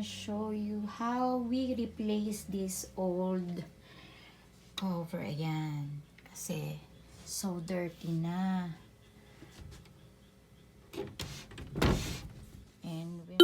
gonna show you how we replace this old cover. Ayan. Kasi so dirty na. And we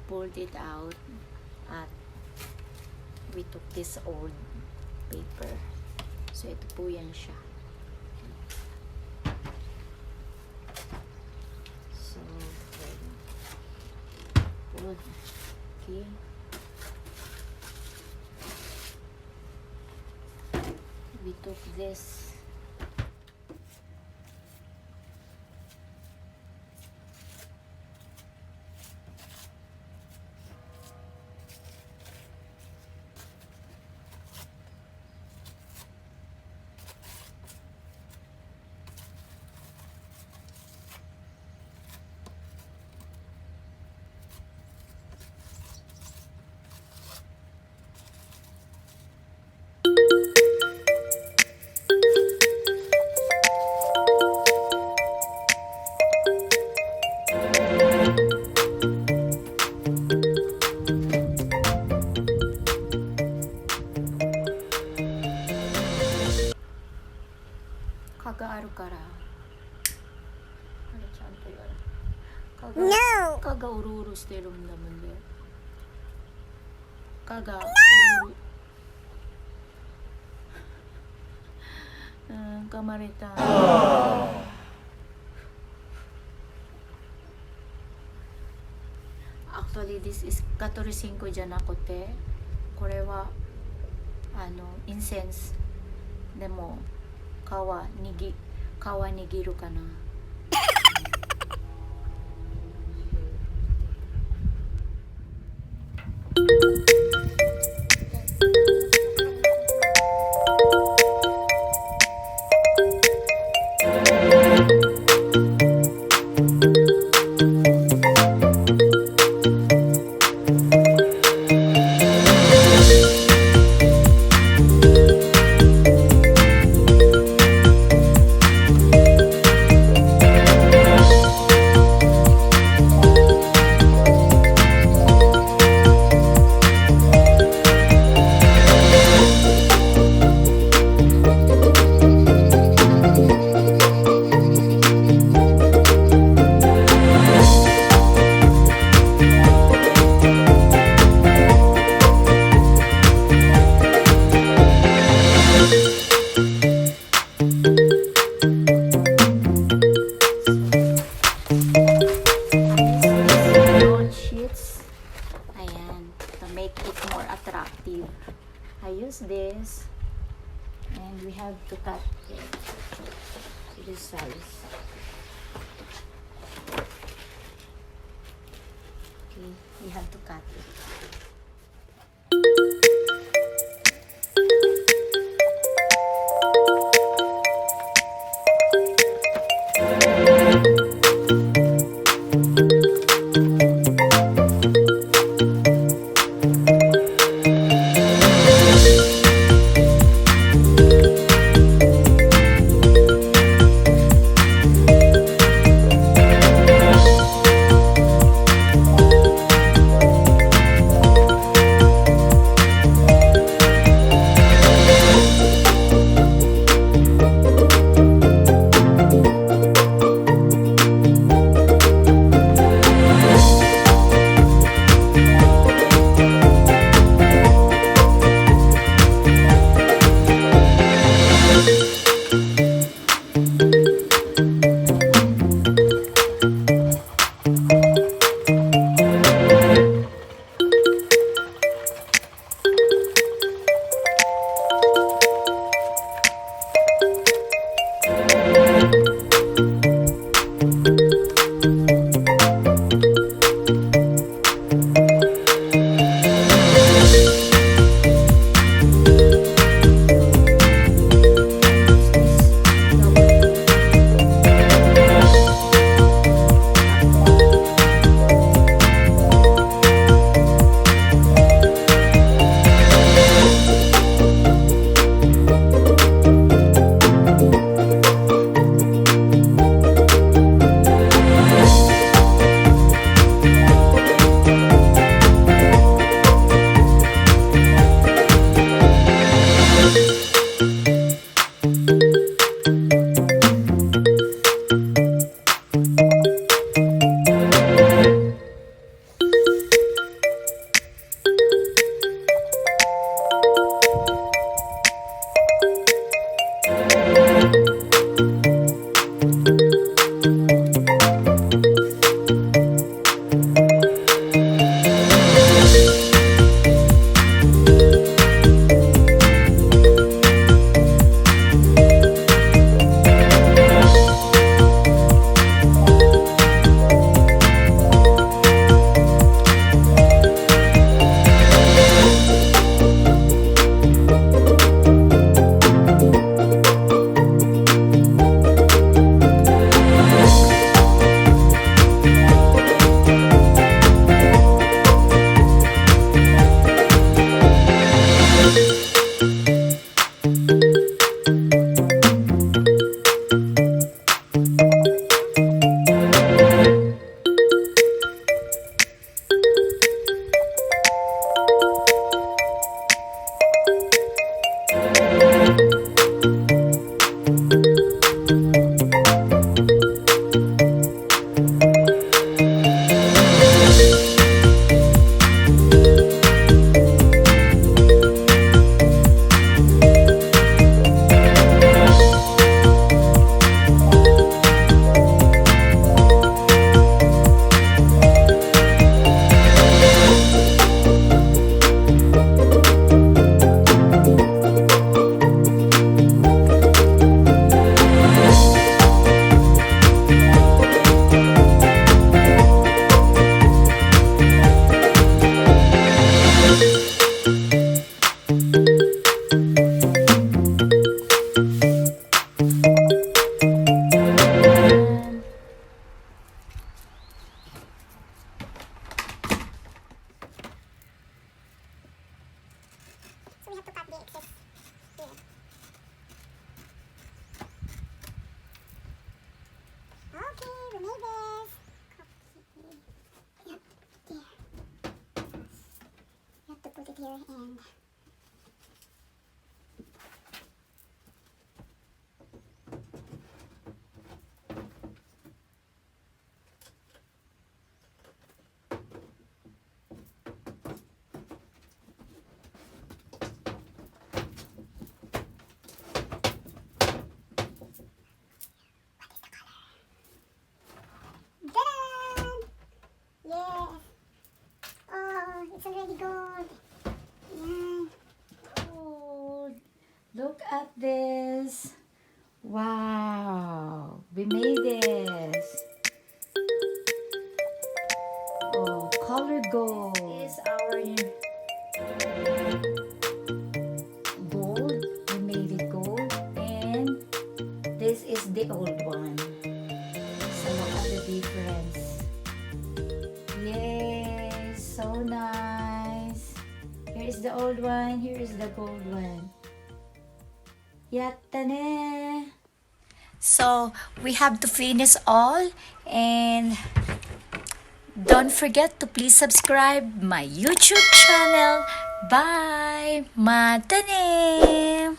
pulled it out at we took this old paper. So ito po yan siya. So pulled. Okay. We took this kaga-aru kara. No! Kaga uru-uru steruんだもんで。kaga uru-uru. 噛まれた。Actually, this is Katorisinkoじゃなくて、これはincense でも皮握るかな。I use this and we have to cut it to this size. Okay, we have to cut it. it here and done! Yes! Oh, it's already gold. Yeah. Oh, look at this. Wow, we made this. Oh, color gold. This is our gold. We made it gold. And this is the old one. So look at the difference. Yay, so nice. Here is the old one. Here is the gold one. Yatta ne. So we have to finish all, and don't forget to please subscribe my YouTube channel. Bye. Matanim.